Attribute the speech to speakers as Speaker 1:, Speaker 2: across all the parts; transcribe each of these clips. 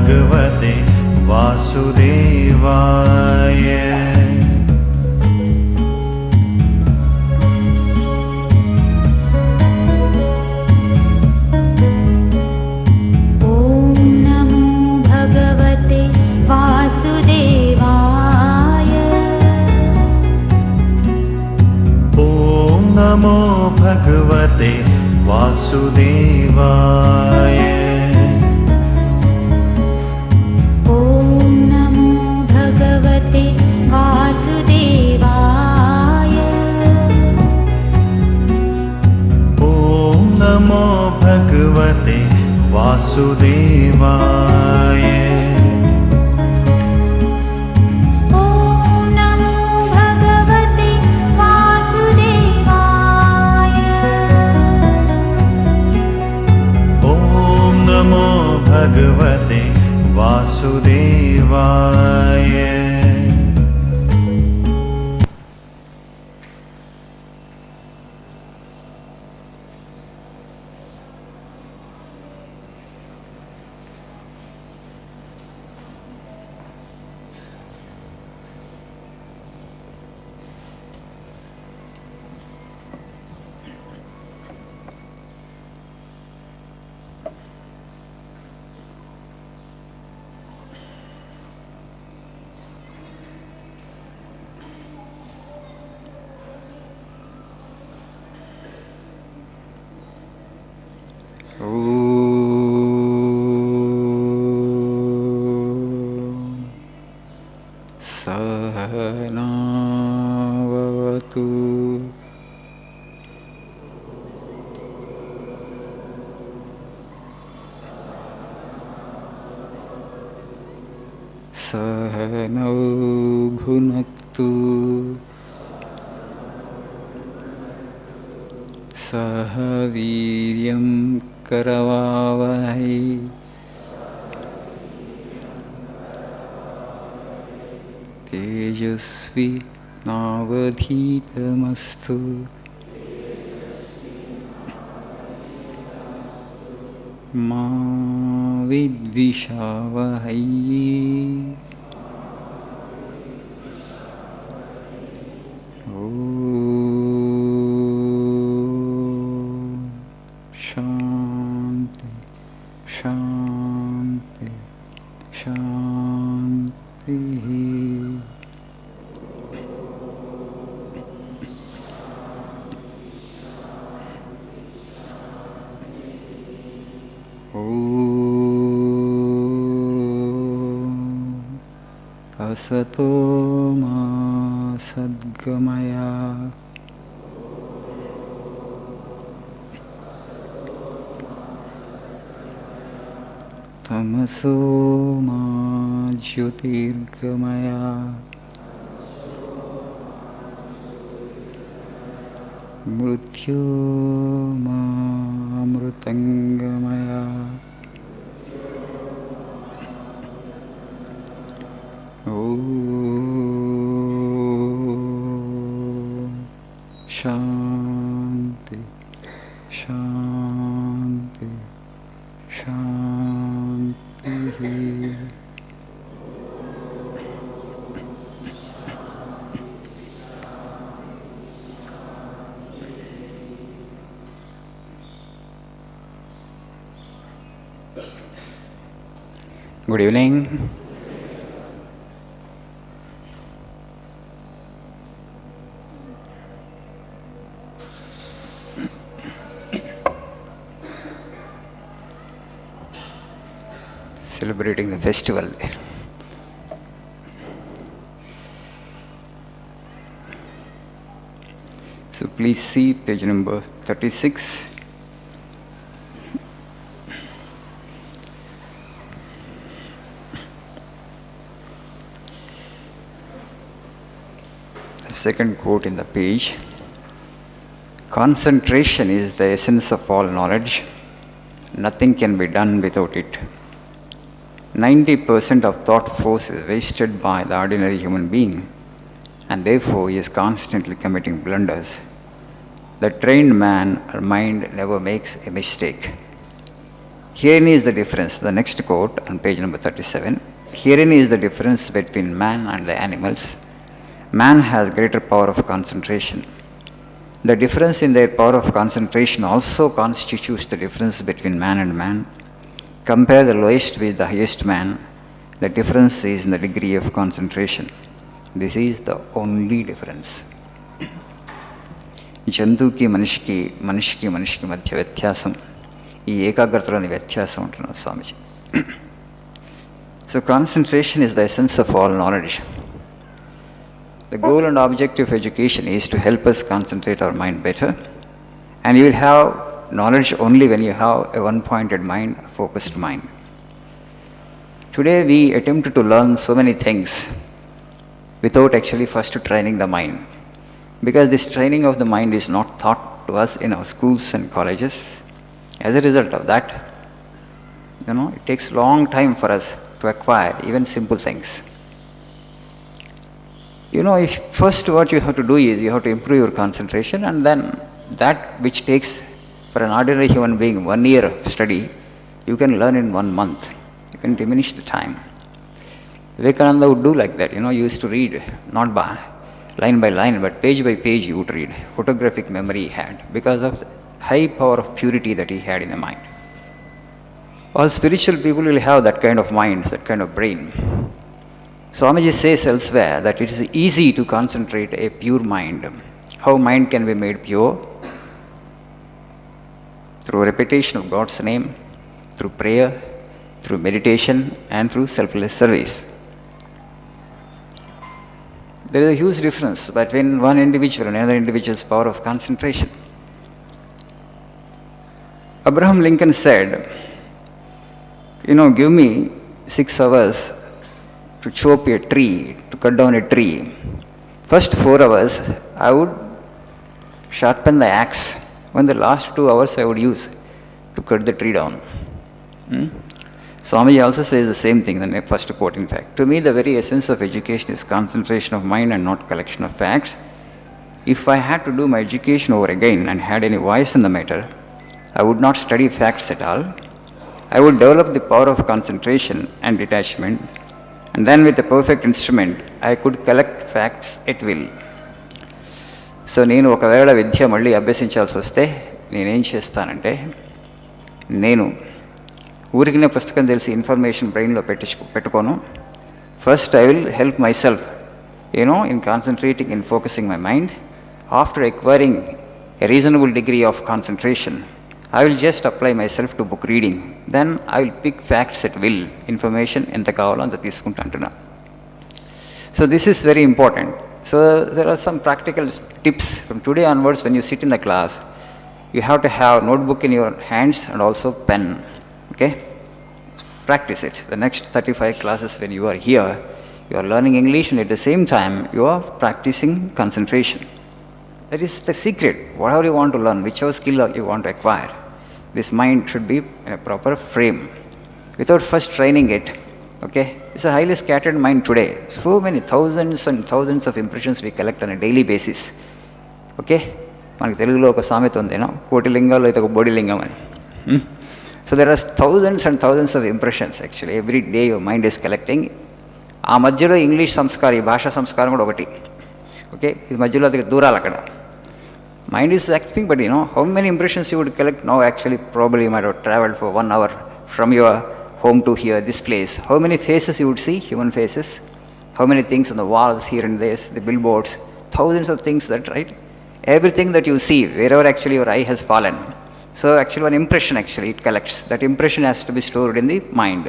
Speaker 1: Bhagavate Vasudevaya.
Speaker 2: Namo Bhagavate Vasudevaya.
Speaker 3: Om Namo Bhagavate Vasudevaya.
Speaker 1: Om Namo Bhagavate Vasudevaya. Bhagavate Vasudevaya.
Speaker 2: Sahanavavatu Sahanau bhunaktu Sahaviryam karavavahai Tejasvi navadhitamastu Ma vidvishavahai. Shanti, Shanti, Shanti. Asato ma sadgamaya Tamaso ma jyotirgamaya Mrityo ma amrutangamaya Shanti, Shanti, Shanti. Good evening. Celebrating the festival. So please see page number 36. The second quote in the page. Concentration is the essence of all knowledge. Nothing can be done without it. 90% of thought force is wasted by the ordinary human being, and therefore he is constantly committing blunders. The trained man or mind never makes a mistake. Herein is the difference, the next quote on page number 37. Herein is the difference between man and the animals. Man has greater power of concentration. The difference in their power of concentration also constitutes the difference between man and man. Compare the lowest with the highest man. The difference is in the degree of concentration. This is the only difference. జంతువుకి మనిషికి మనిషికి మనిషికి మధ్య వ్యత్యాసం ఈ ఏకాగ్రతలోని వ్యత్యాసం ఉంటున్నాం స్వామిజీ. So concentration is the essence of all knowledge. The goal and objective of education is to help us concentrate our mind better, and you will have knowledge only when you have a one-pointed mind, a focused mind. Today we attempt to learn so many things without actually first training the mind, because this training of the mind is not taught to us in our schools and colleges. As a result of that, it takes long time for us to acquire even simple things. If first what you have to do is you have to improve your concentration, and then that which takes for an ordinary human being 1 year of study, you can learn in 1 month. You can diminish the time. Vivekananda would do like that. He used to read not by line, but page by page he would read. Photographic memory he had because of the high power of purity that he had in the mind. All spiritual people will have that kind of mind, that kind of brain. Swamiji says elsewhere that it is easy to concentrate a pure mind. How mind can be made pure? Through repetition of God's name, through prayer, through meditation, and through selfless service. There is a huge difference between one individual and another individual's power of concentration. Abraham Lincoln said, give me 6 hours to chop a tree, to cut down a tree. First 4 hours, I would sharpen the axe. When the last 2 hours I would use to cut the tree down. Swamiji also says the same thing in the first quote, in fact. To me, the very essence of education is concentration of mind and not collection of facts. If I had to do my education over again and had any voice in the matter, I would not study facts at all. I would develop the power of concentration and detachment, and then with a perfect instrument, I could collect facts at will. So నేను ఒకవేళ విద్య మళ్ళీ అభ్యసించాల్సి వస్తే నేనేం చేస్తానంటే, నేను ఊరికినే పుస్తకం తెలిసి ఇన్ఫర్మేషన్ బ్రెయిన్లో పెట్టుకోను. First I will help my self in concentrating, in focusing my mind. After acquiring a reasonable degree of concentration, I will just apply myself to book reading. Then I will pick facts at will, information ఎంత కావాలో అంత తీసుకుంటా. So this is very important. So there are some practical tips. From today onwards, when you sit in the class, you have to have notebook in your hands and also pen. Okay? Practice it. The next 35 classes when you are here, you are learning English and at the same time you are practicing concentration. That is the secret. Whatever you want to learn, whichever skill you want to acquire, this mind should be in a proper frame. Without first training it, okay, it's a highly scattered mind today. So many thousands and thousands of impressions we collect on a daily basis. Okay? మనకి తెలుగులో ఒక సామెత ఉందేనో, కోటి లింగాలు అయితే ఒక బోడి లింగం అని. So there are thousands and thousands of impressions actually. Every day your mind is collecting. ఆ మధ్యలో ఇంగ్లీష్ సంస్కారం, ఈ భాషా సంస్కారం కూడా ఒకటి. ఓకే, ఇది మధ్యలో దగ్గర దూరాలు అక్కడ. Mind is acting, but how many impressions you would collect now actually. Probably you might have traveled for 1 hour from your home to here, this place. How many faces you would see, human faces? How many things on the walls here and there, the billboards, thousands of things that, right? Everything that you see, wherever actually your eye has fallen. So actually one impression actually it collects. That impression has to be stored in the mind.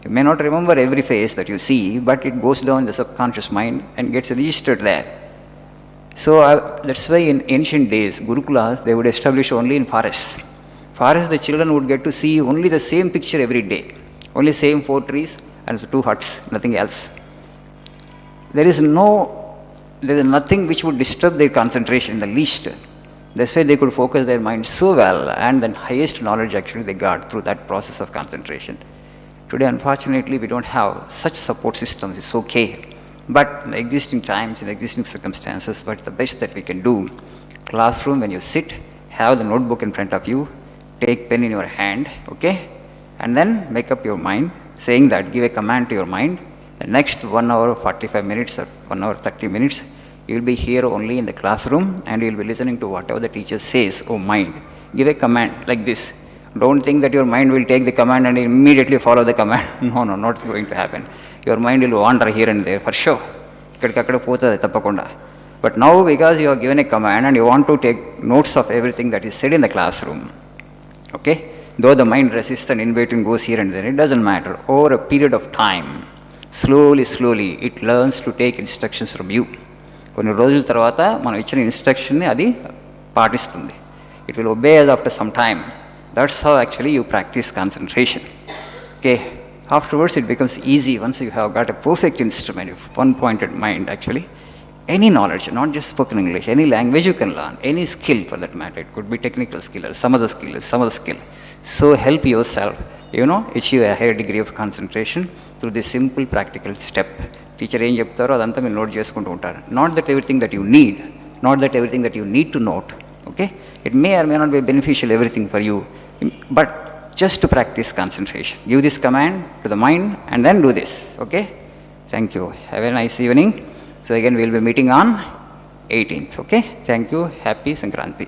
Speaker 2: You may not remember every face that you see, but it goes down in the subconscious mind and gets registered there. So that's why in ancient days, Gurukulas, they would establish only in forests. Forests, the children would get to see only the same picture every day. Only same 4 trees and 2 huts, nothing else. There is nothing which would disturb their concentration in the least. That's why they could focus their mind so well, and the highest knowledge actually they got through that process of concentration. Today, unfortunately, we don't have such support systems. It's okay. But in the existing times, in the existing circumstances, what's the best that we can do? Classroom, when you sit, have the notebook in front of you, take pen in your hand, okay? and then make up your mind, saying that, give a command to your mind. The next 1 hour 45 minutes or 1 hour 30 minutes, you will be here only in the classroom and you will be listening to whatever the teacher says. Oh mind, give a command like this. Don't think that your mind will take the command and immediately follow the command. No, not going to happen. Your mind will wander here and there for sure. But now, because you are given a command and you want to take notes of everything that is said in the classroom, okay? Though the mind resists and in between goes here and there, it doesn't matter. Over a period of time, slowly, it learns to take instructions from you. కొన్ని రోజుల తర్వాత మనం ఇచ్చిన ఇన్స్ట్రక్షన్ని అది పాటిస్తుంది. It will obey us after some time. That's how actually you practice concentration. Okay. Afterwards, it becomes easy once you have got a perfect instrument, one-pointed mind actually. Any knowledge, not just spoken English, any language you can learn, any skill for that matter. It could be technical skill or some other skill. So help yourself, achieve a higher degree of concentration through this simple practical step. Teacher ఏం చెప్తారో అదంతా మీరు note చేసుకుంటూ ఉంటారు. Not that everything that you need, not that everything that you need to note. Okay? It may or may not be beneficial everything for you, but just to practice concentration. Give this command to the mind and then do this. Okay? Thank you. Have a nice evening. So again, we will be meeting on 18th. Okay? Thank you. Happy Sankranti.